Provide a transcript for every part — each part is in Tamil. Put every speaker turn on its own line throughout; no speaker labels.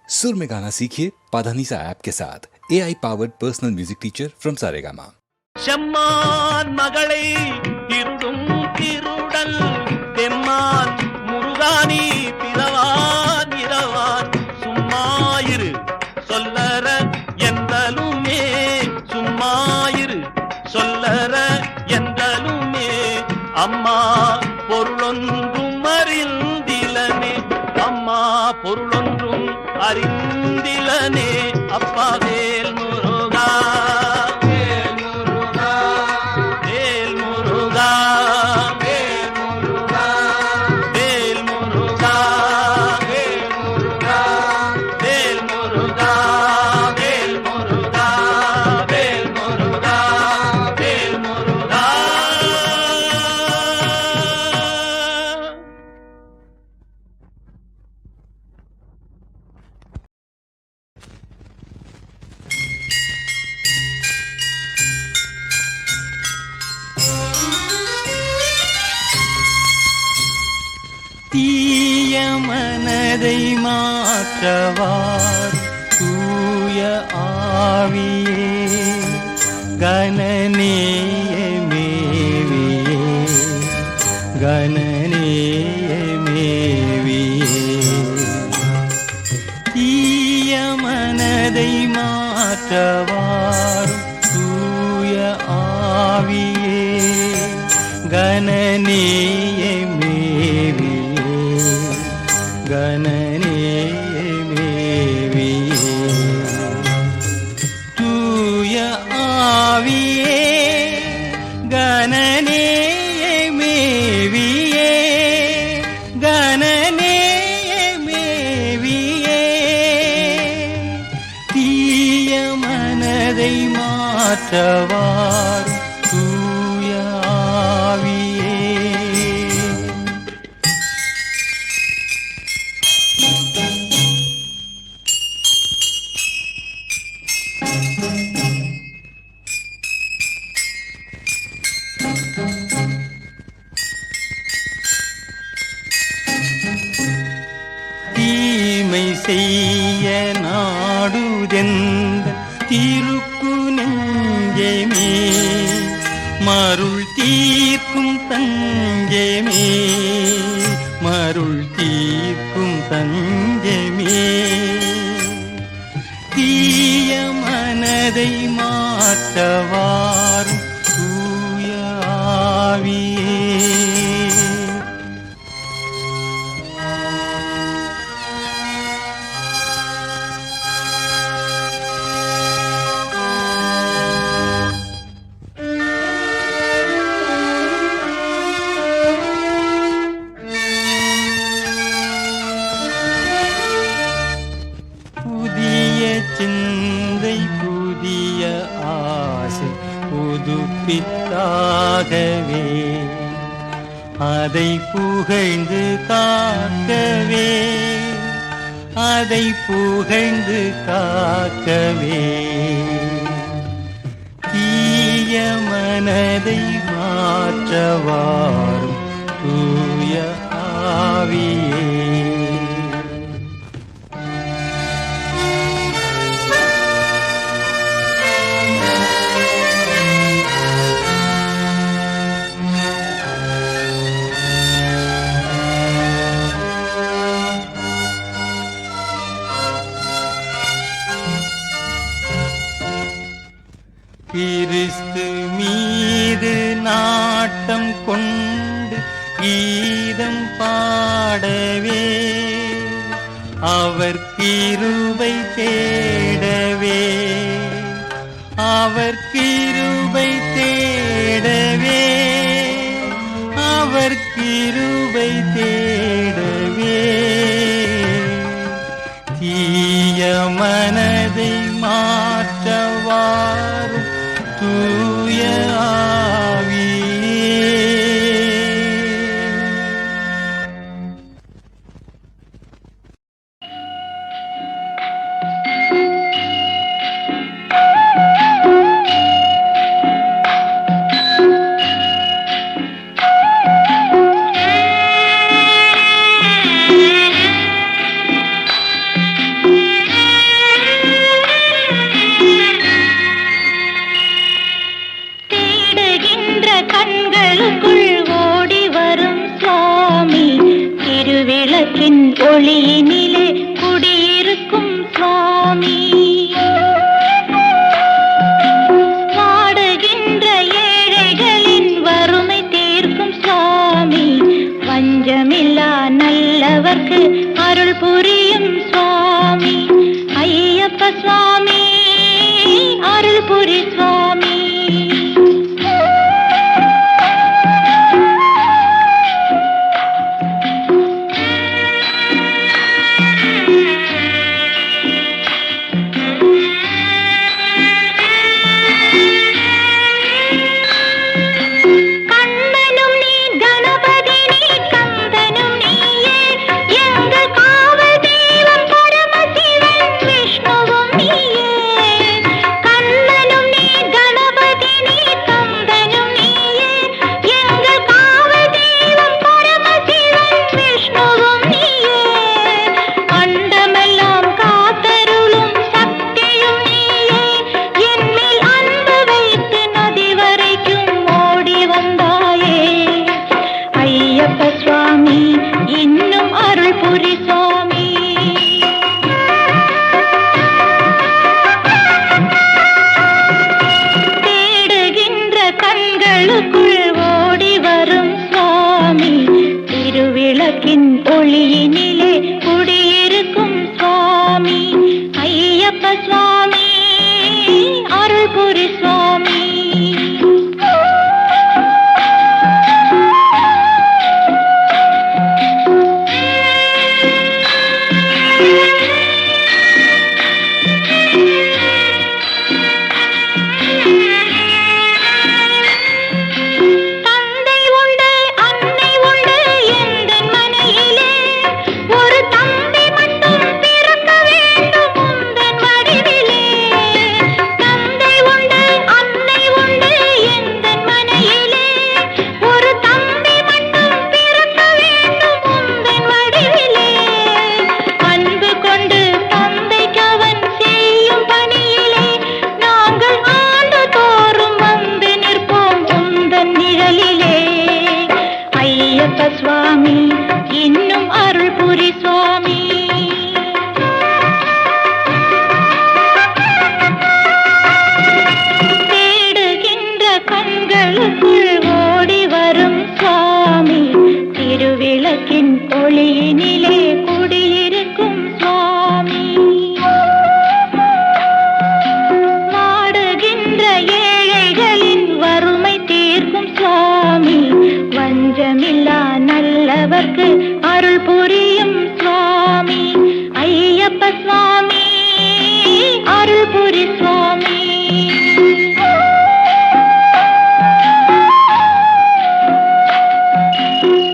सुर में गाना सीखिए पाधानीसा ऐप के साथ AI powered personal music teacher from Saregama.
செம்மான் மகளை திருடும் திருடல் தெம்மான் முருகானி பிறவான் இரவான் சும்மாயிரு சொல்லற எந்தலுமே சும்மாயிரு சொல்லற எந்தலுமே அம்மா பொருளொன்றும் அறிந்திலனே அம்மா பொருளொன்றும் அறிந்திலனே அப்பா வேல் முருகா
தீய மனதை மாற்றவார் தூய ஆவியே கணநேய மேவியே கணநேய மேவியே தீய மனதை மாற்றவார் தூய ஆவியே கணநேய மேவியே கணநேய மேவியே தூய ஆவியே கணநேய மேவியே கணநேய மேவியே தீய மனதை மாற்றவார் தூய ஆவியே. தீமை செய்ய நாடுதெந்த தீருக்கு நெஞ்சமே மருள் தீர்க்கும் தஞ்சமே மருள் தீர்க்கும் தஞ்சமே தீய மனதை மாற்றவாரும் தூய ஆவியே. புதிய சிந்தை புதிய ஆசை புதுப்பித்தாகவே அதை புகழ்ந்து காக்கவே அதை புகழ்ந்து காக்கவே தீய மனதை மாற்றவாரும் தூய ஆவியே. கிறிஸ்து மீது நாட்டம் கொண்டு கீதம் பாடவே அவர் கிருபை தேடவே அவர் கிருபை தேடவே அவர் கிருபை தேடவே தீய மனதை மாற்றவாரும் தூய ஆவியே.
ஒளியினிலே குடியிருக்கும் சுவாமி. வாடுகின்ற ஏழைகளின் வறுமை தீர்க்கும் சுவாமி. வஞ்சமில்லா நல்லவர்க்கு அருள் புரியும் சுவாமி. ஐயப்ப சுவாமி அருள் புரி சுவாமி. ஒளியினிலே குடியிருக்கும் சுவாமி. ஐயப்ப சுவாமி அருள் புரி சுவாமி. சுவாமி இன்னும் அருள் புரி சுவாமி. தேடுகின்ற கண்களுக்குள் ஓடி வரும் சுவாமி. திருவிளக்கின் ஒளியினிலே குடியிருக்கும் சுவாமி. வாடுகின்ற ஏழைகளின் வறுமை தீர்க்கும் சுவாமி. வஞ்சமில்லா நல்லவர்க்கு அருள் புரியும் சுவாமி. ஐயப்ப சுவாமி அருள் புரி சுவாமி.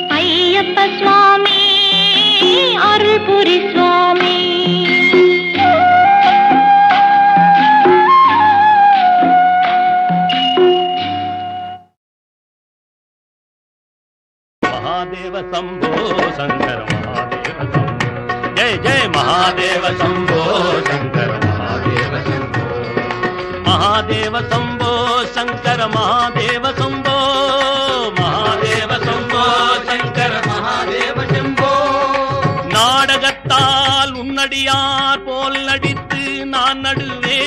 ஐயப்ப சுவாமி அருள் புரி சுவாமி.
महादेव शंभो शंकर महादेव शंभो जय जय महादेव शंभो शंकर महादेव शंभो. महादेव शंभो शंकर महादेव शंभो. महादेव शंभो शंकर महादेव शंभो. நாடகத்தால் உன்னடியார் போல் நடித்து நான் நடுவேன்.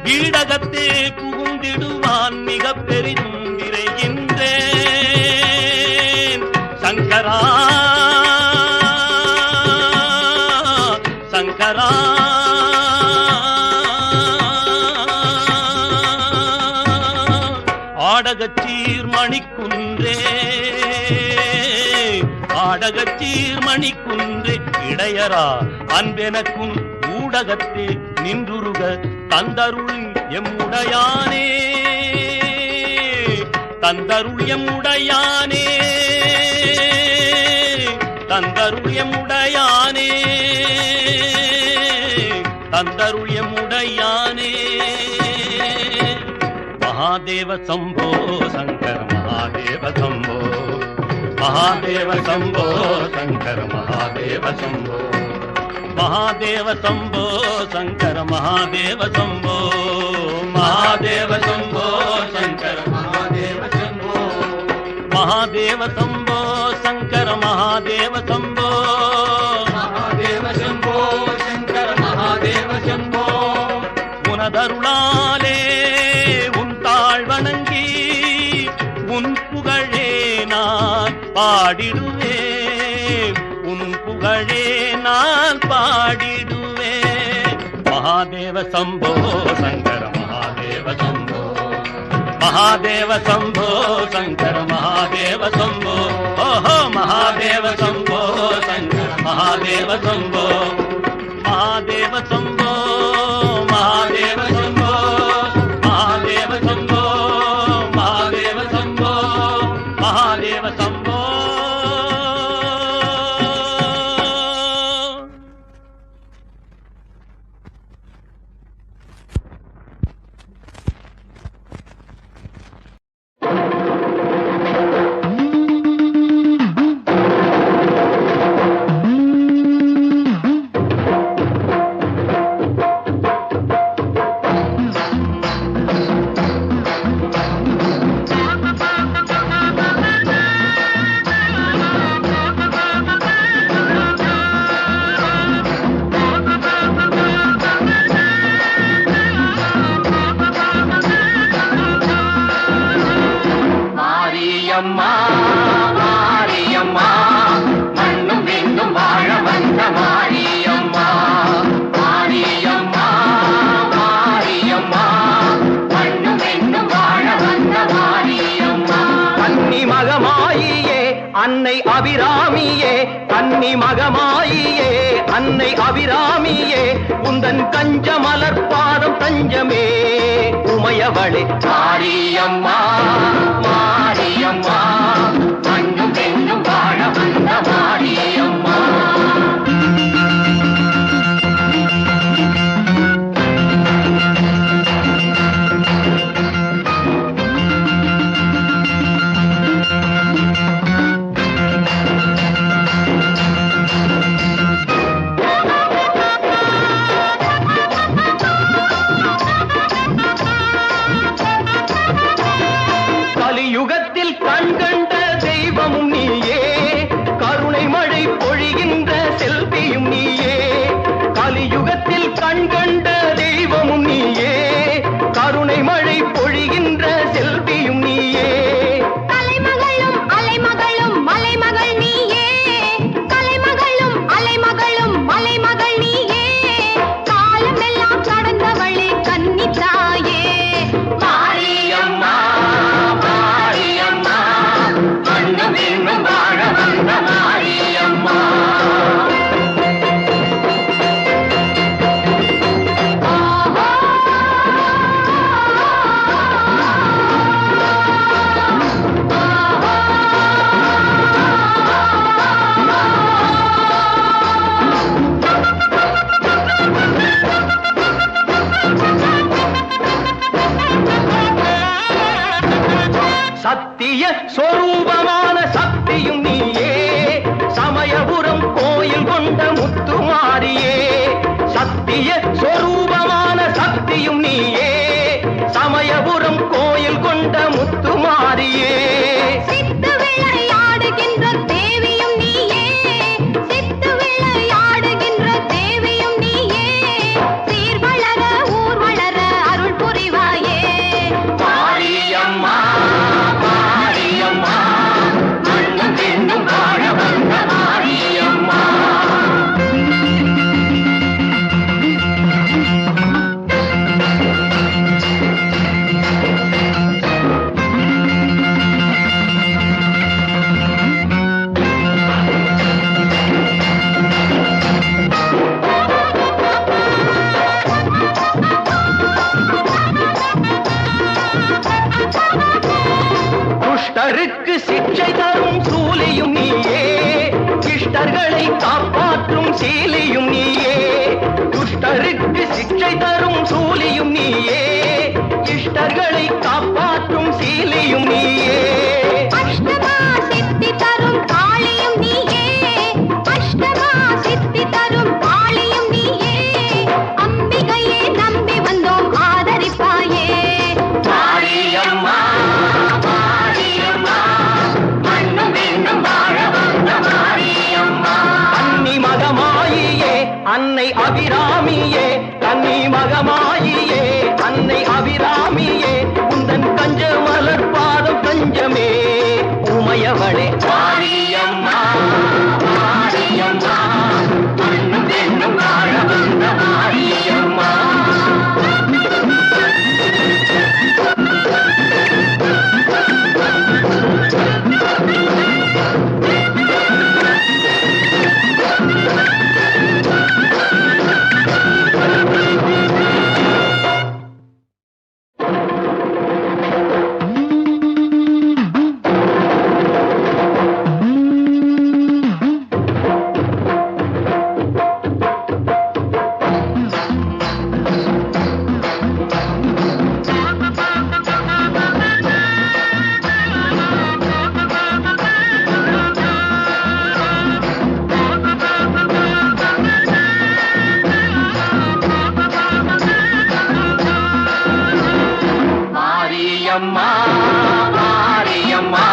வீடகத்தே புகுந்திடுவான் மிக பெரிதும் விரைகின்றேன். சங்கரா சங்கரா ஆடகச்சீர் மணிக்குன்றே ஆடகச்சீர் மணிக்குன்றே. இடையரா அன்பெனக்கும் ஊடகத்தே நின்றுருக தந்தருள் எம்முடையானே. தந்தருள் எம்முடையானே. தந்தருள் எம்முடையானே. தந்தருள் எம்முடையானே. महादेव शंभो शंकर महादेव शंभो. महादेव शंभो शंकर महादेव शंभो. महादेव शंभो शंकर महादेव शंभो. महादेव शंभो शंकर महादेव शंभो. महादेव शंभो शंकर சங்கர மகாதேவ சம்போ
மகாதேவ சம்போ சங்கர மகாதேவ சம்போ
உனதருளாலே உன் தாழ் வணங்கி உன் புகழே நான் பாடிடுவேன் உன் புகழே நான் பாடிடுவேன் மகாதேவ சம்போ சங்கர மகாதேவ சம்போ மகாதேவ சம்போ சங்கர மகாதேவ சம்போ ஓஹோ மகாதேவ சம்போ சங்கர மகாதேவ சம்போ மகாதேவ சம்போ மகாதேவ சம்போ மகாதேவ சம்போ மகாதேவ சம்போ மகாதேவ சம்போ
மாரியம்மா மாரியம்மா மண்ணும் விண்ணும் வாழ வந்த மாரியம்மா மாரியம்மா மாரியம்மா மண்ணும் விண்ணும் வாழ வந்த மாரியம்மா கன்னி மகமாயியே அன்னை அபிராமியே கன்னி மகமாயியே அன்னை அபிராமியே உந்தன் கஞ்ச மலர் பாதம் தஞ்சமே உமையவளே மாரியம்மா மாரியம்மா மண்ணும் பெண்ணும் வாழ வந்த மாரியம்மா கலியுகத்தில் கண்கண்ட தெய்வமும் நீயே கருணை மழை பொழிகின்ற செல்வியும் நீயே கலியுகத்தில் கண்கண்ட தெய்வமும் நீயே கருணை மழை பொழிகின்ற செல்வியும் நீயே
கலைமகளும் அலைமகளும் மலைமகள் நீயே கலைமகளும் அலைமகளும் மலைமகள் நீயே காலமெல்லாம் கடந்தவளே கன்னித்தாயே
மாரியம்மா மாரியம்மா மண்ணும் இன்னும் வாழ வந்த மாரியம்மா சத்திய சொரூபமான சக்தியும் நீயே சமயபுரம் கோயில் கொண்ட முத்துமாரியே சத்திய சொரூபமான சக்தியும் நீயே சமயபுரம் கோயில் கொண்ட முத்துமாரியே
சித்து விளையாடுகின்ற தேவியும் நீயே சித்து விளையாடுகின்ற தேவியும் நீயே சீர் வளர ஊர் வளர அருள் புரிவாயே
மாரியம்மா மாரியம்மா அன்னை அபிராமியே கன்னி மகமாயியே அன்னை அபிராமியே உந்தன் கஞ்ச மலர் பாதம் கஞ்சமே உமையவளே மாரியம்மா மாரியம்மா மண்ணும் பெண்ணும் வாழ வந்த மாரியம்மா மாரியம்மா மாரியம்மா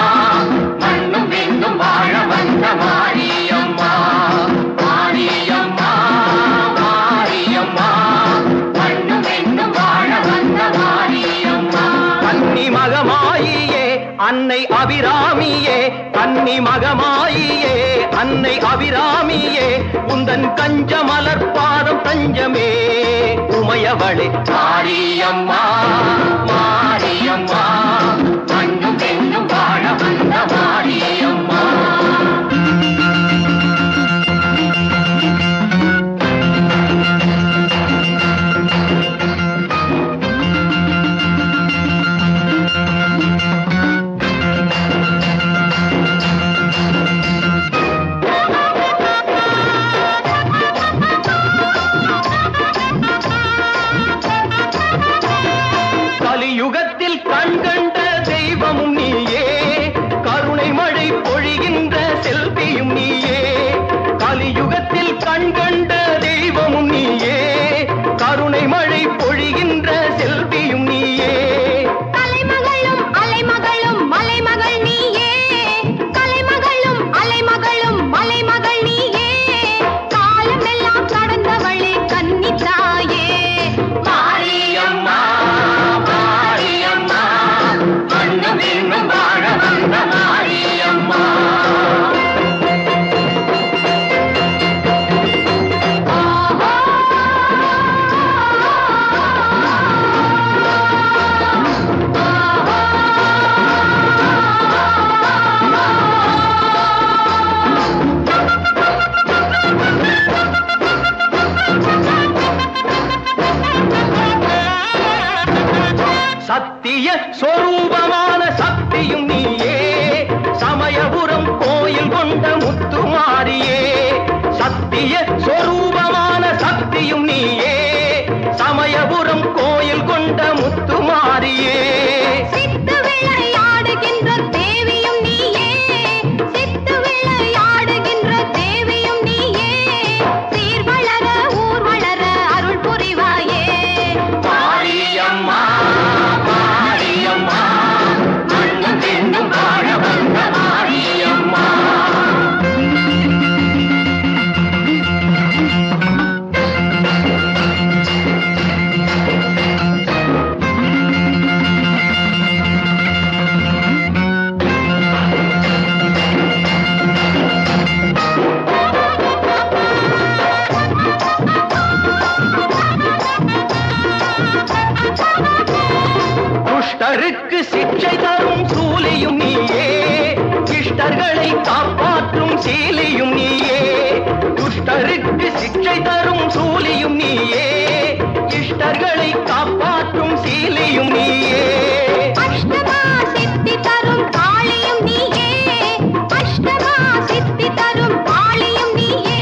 மண்ணும் பெண்ணும் வாழ வந்த மாரியம்மா மாரியம்மா மாரியம்மா மண்ணும் பெண்ணும் வாழ வந்த மாரியம்மா கன்னி மகமாயியே அன்னை அபிராமியே கன்னி மகமாயியே அன்னை அபிராமியே உந்தன் கஞ்ச மலர் பாதம் தஞ்சமே உமையவளே மாரியம்மா மாரியம்மா மண்ணும் பெண்ணும் வாழ வந்த மாரியம்மா கலியுகத்தில் கண்கண்ட தெய்வமும் நீயே கருணை மழை பொழிகின்ற செல்வியும் நீயே கலியுகத்தில் கண்கண்ட தெய்வமும் நீயே கருணை மழை பொழிகின்ற செல்வியும் நீயே
கலைமகளும் அலைமகளும் மலைமகள் நீயே கலைமகளும் அலைமகளும் மலைமகள் நீயே காலமெல்லாம் கடந்தவளே கன்னித்தாயே
மாரியம்மா மாரியம்மா மண்ணும் பெண்ணும் வாழ வந்த மாரியம்மா சத்திய சொரூபமான சக்தியும் நீயே சமயபுரம் கோயில் கொண்ட முத்துமாரியே சத்திய சொரூபமான சக்தியும் நீயே சமயபுரம் கோயில் கொண்ட முத்துமாரியே
சித்து விளையாடுகின்ற தேவியும் நீயே சித்து விளையாடுகின்ற தேவியும் நீயே சீர் வளர ஊர் வளர அருள் புரிவாயே
மாரியம்மா மாரியம்மா மண்ணும் பெண்ணும் வாழ வந்த மாரியம்மா துஷ்டருக்கு சிக்ஷை தரும் சூலியும் நீயே இஷ்டர்களை காப்பாற்றும் சீலியும் நீயே துஷ்டருக்கு சிக்ஷை தரும் சூலியும் நீயே இஷ்டர்களை காப்பாற்றும் சீலியும் நீயே
அஷ்டமா சித்தி தரும் காளியும் நீயே அஷ்டமா சித்தி தரும் காளியும் நீயே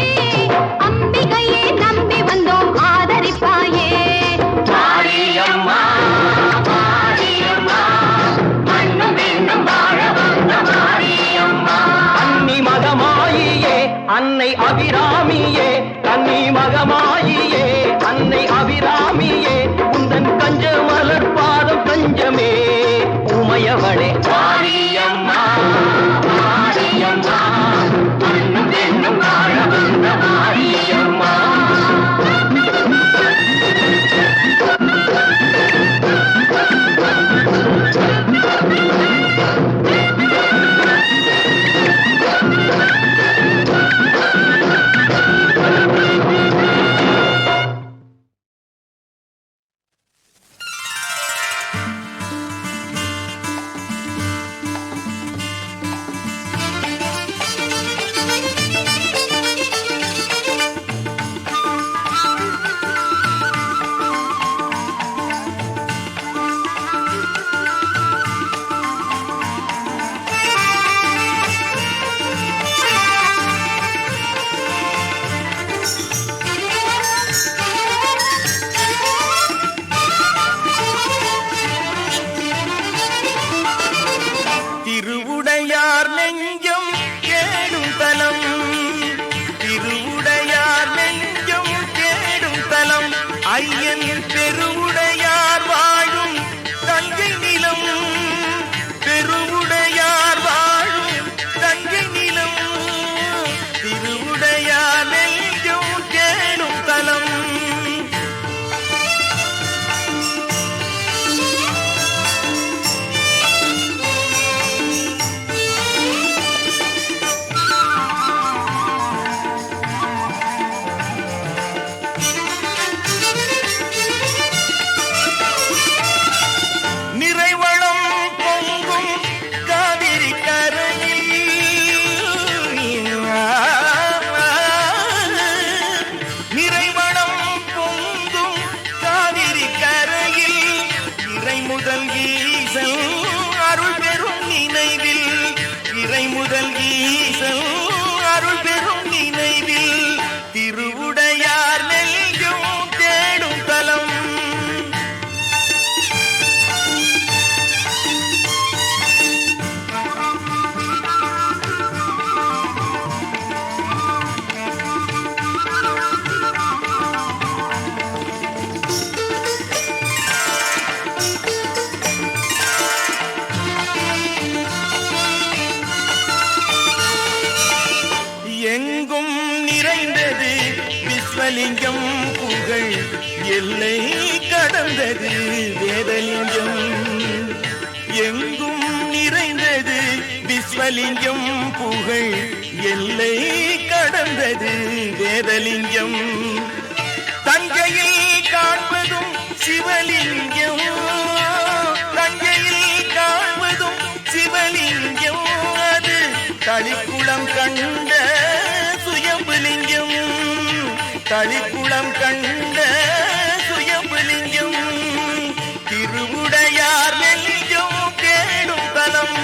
அம்பிகையே நம்பி வந்தோம் ஆதரிப்பாயே
மாரியம்மா மாரியம்மா மண்ணும் பெண்ணும் வாழ வந்த மாரியம்மா கன்னி மகமாயியே அன்னை அபிராமியே கன்னி மகமாயியே அன்னை அபிராமியே உந்தன் கஞ்ச மலர் பாதம் கஞ்சமே உமையவளே மாரியம்மா மாரியம்மா மண்ணும் பெண்ணும் வாழ வந்த மாரியம்மா
விஸ்வலிங்கம் புகழ் எல்லை கடந்தது வேதலிங்கம் எங்கும் நிறைந்தது விஸ்வலிங்கம் புகழ் எல்லை கடந்தது வேதலிங்கம் தஞ்சையில் காண்பதும் சிவலிங்கம் தஞ்சையில் காண்பதும் சிவலிங்கம் அது தளிக்குளம் கண்ட சுயம்புலிங்கம் தளிக்குளம் கண்ட சுயம்புலிங்கம் திருவுடையார் நெஞ்சம் தேடும் தலம்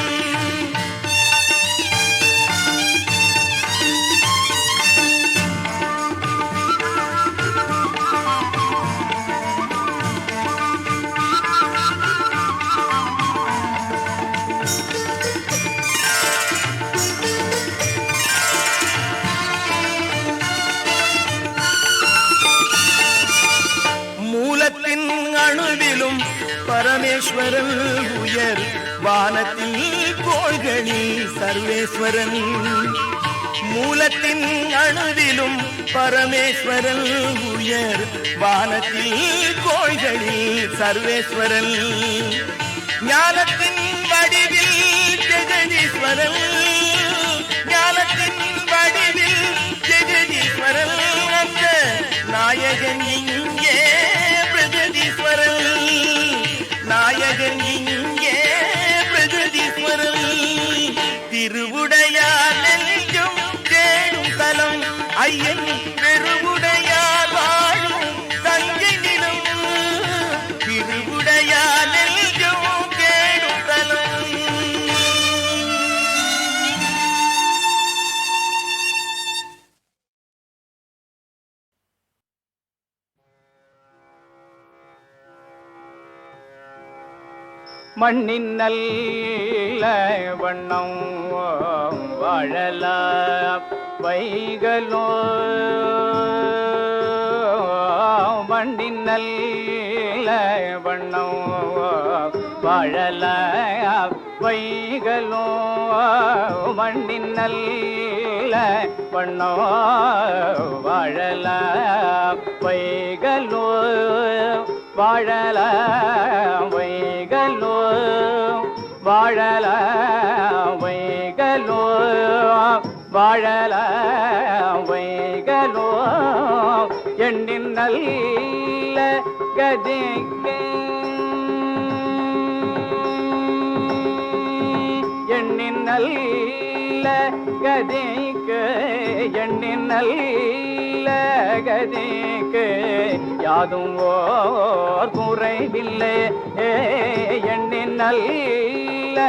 மூலத்தின் அணுவிலும் பரமேஸ்வரன் உயர் வானத்தில் கோள்களில் சர்வேஸ்வரன் மூலத்தின் அணுவிலும் பரமேஸ்வரன் உயர் வானத்தில் கோள்களில் சர்வேஸ்வரன் ஞானத்தின் வடிவில் ஜெகதீஸ்வரன் ஞானத்தின் வடிவில் ஜெகதீஸ்வரன் அந்த நாயகன் இங்கே பிரகதீஸ்வரன் நாயகன் இங்கே பிரகதீஸ்வரன் திருவுடையார் நெஞ்சம் தேடும் தலம் ஐயன் பெருவுடையார் வாழும் தங்கை நிலம் திருவுடையார் நெஞ்சம் தேடும் தலம்
மண்ணின் நல்ல வண்ணம் வாழல வைகளோ மண்ணின் நல்ல வண்ணம் வாழல வைகளோ மண்ணின் நல்ல வண்ணம் வாழல வைகளோ வாழல வைகளோ வாழல வைகளோ வாழல வைகளோ எண்ணின் நல்ல கதிக்கு எண்ணின் நல்ல கதிக்கு எண்ணின் நல்ல கதிக்கு யாதும் ஓர் குறைவில்லை எண்ணின் நல்ல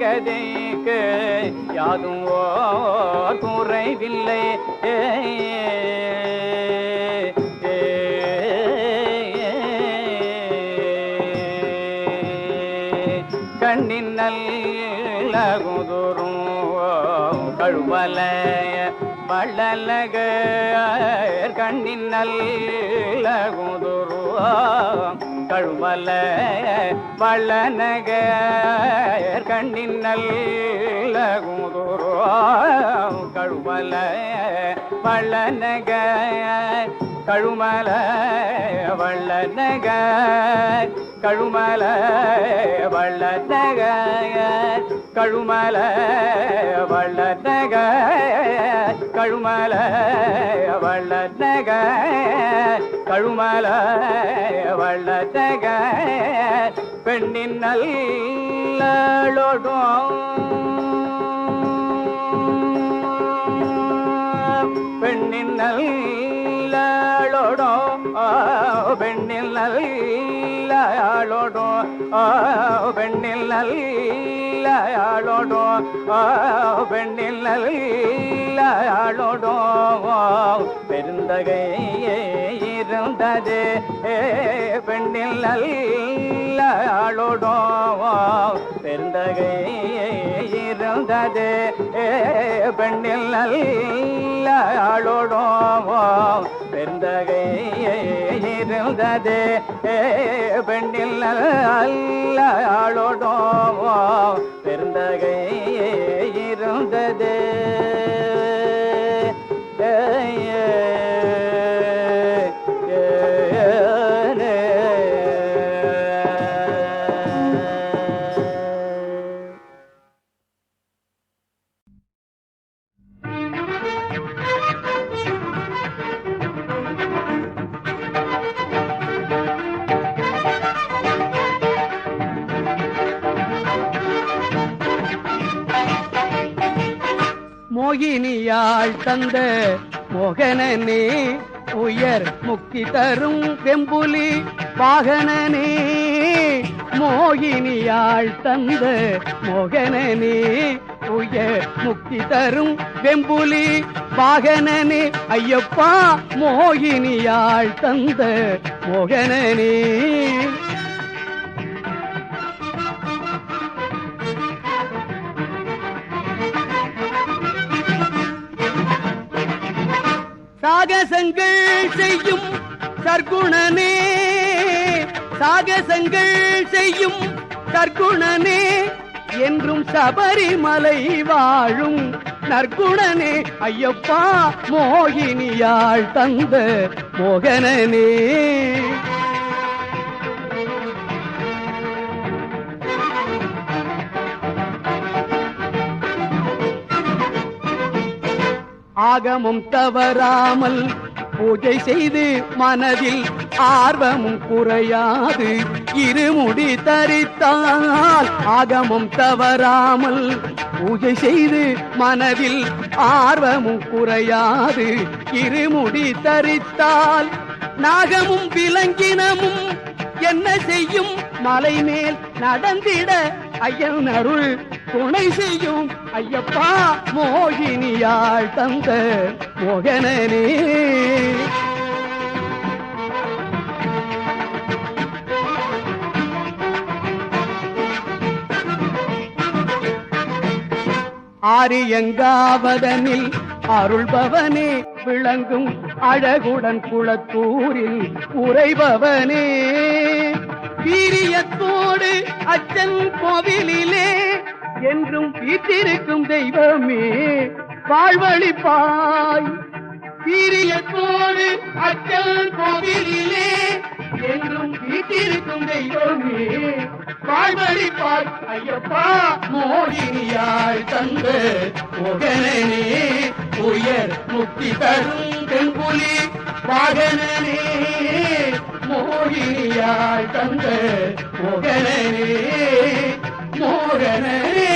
கதிக்கு யாதும் ஓர் குறைவில்லை கண்ணின் நல்ல குதுரும் கழுவலைய வள்ளலக கண்ணின் நல்ல குதுரு கழுவல வள்ளனக கண்ணின் நல்ல குதுரு கழுவல வள்ளனக கழுமல வள்ளனக கழுமல வள்ளனக கழுமல வள்ளனக கழுமல வள்ளனக கழுமல வள்ளனக பெண்ணின் நல்லோடும் பெண்ணின் நல்லோடோ பெண்ணில் நல்லோடோ பெண்ணில் நல்லோடோ பெண்ணில் நல்லோடோ பெருந்தகை இருந்தது பெண்ணில் நல்லோடோ பெருந்தகை இருந்தது பெண்ணில் நல்லோடோ பெருந்தகை இருந்தது பெண்ணில் நல்லோடோ பெருந்தகை இருந்தது மோகினியாள் தந்த மோகனனே உயர் முக்தி தரும் வெம்புலி வாகனனே மோகினியாள் தந்த மோகனனே உயர் முக்தி தரும் வெம்புலி வாகனனே ஐயப்பா மோகினியாள் தந்த மோகனனே சாகசங்கள் செய்யும் சர்க்குணனே சாகசங்கள் செய்யும் சர்க்குணனே என்றும் சபரிமலை வாழும் நற்குணனே ஐயப்பா மோகினியாள் தந்த மோகனனே ஆகமும் தவறாமல் பூஜை செய்து மனதில் ஆர்வமும் குறையாது இருமுடி தரித்தால் ஆகமும் தவறாமல் பூஜை செய்து மனதில் ஆர்வமும் குறையாது இருமுடி தரித்தால் நாகமும் விலங்கினமும் என்ன செய்யும் மலை மேல் நடந்திட ஐயன் அருள் துணை செய்யும் ஐயப்பா மோகினியாள் தந்த மோகனனே ஆரியங்காவதனில் அருள்பவனே விளங்கும் அழகுடன் குளத்தூரில் உறைபவனே வீரியத்தோடு அச்சன் கோவிலிலே என்றும் வீற்றிருக்கும் தெய்வமே வாழ்வழிப்பாய் வீரியத்தோடு அச்சன் கோவிலிலே என்றும் வீற்றிருக்கும் தெய்வமே வாழ்வழிப்பாய் ஐயப்பா மோகினியாள் தந்த மோகனனே உயர் முக்தி தரும் தென்புலி வாகனனே மோகினியாள் தந்த மோகனனே மோகனனே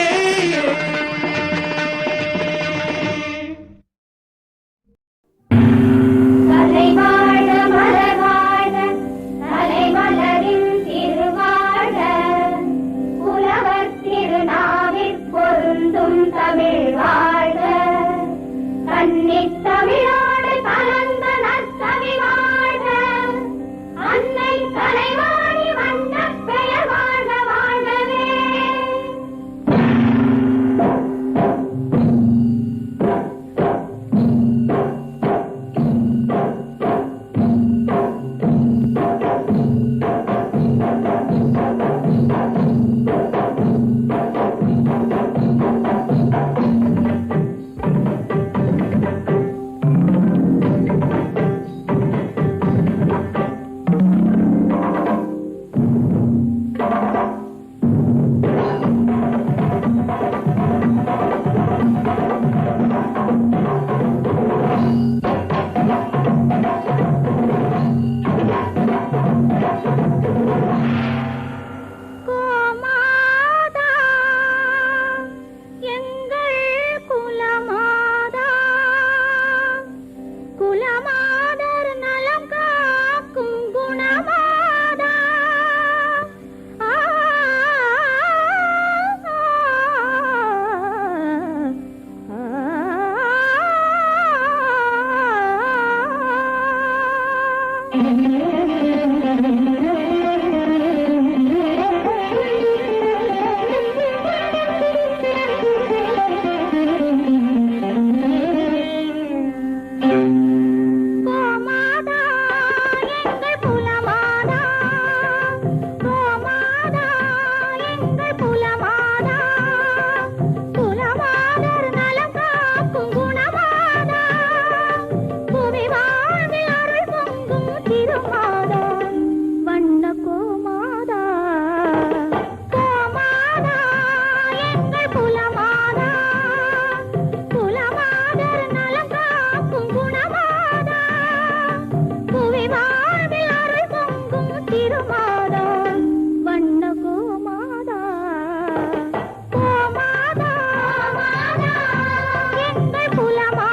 குலமா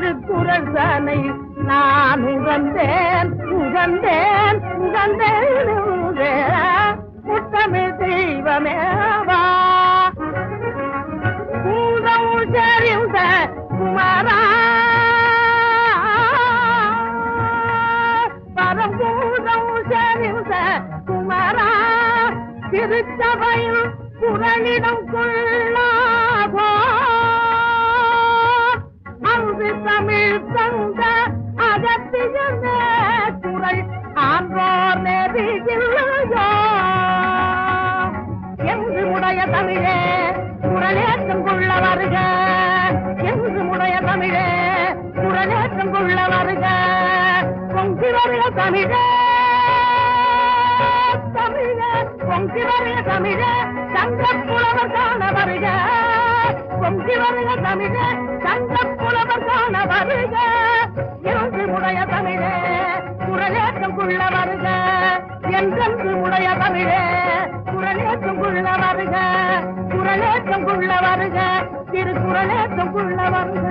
திருக்குறள் தானை நான் உகந்தேன் உகந்தேன் உகந்தேன் முத்தமிழ் தெய்வமேவா பூதம் சரிந்த குமாரா பரம்பூதம் சரிந்த குமாரா திருச்சபையில் குரலிடம் கொள்ளாதோ அங்கு தமிழ் தந்த அகத்திய குரல் ஆன்றோர் நெறியில்லையோ என்று உடைய தமிழே குரலேற்றம் கொள்ள வருக என்று உடைய தமிழே குரலேற்றம் கொள்ள வருக பொங்கி வருக தமிழே தமிழே பொங்கி வருக தமிழே சங்கப் புலவர் காண வருக பொங்கி வருக தமிழே சங்கப் புலவர் காண வருக என்று உடைய தமிழே குரலேற்றம் கொள்ள வருக என்றென்று உடைய தமிழே குரலேற்றம் கொள்ள வருக குரலேற்றம் கொள்ள வருக திருக்குறளேற்றம் கொள்ள வருக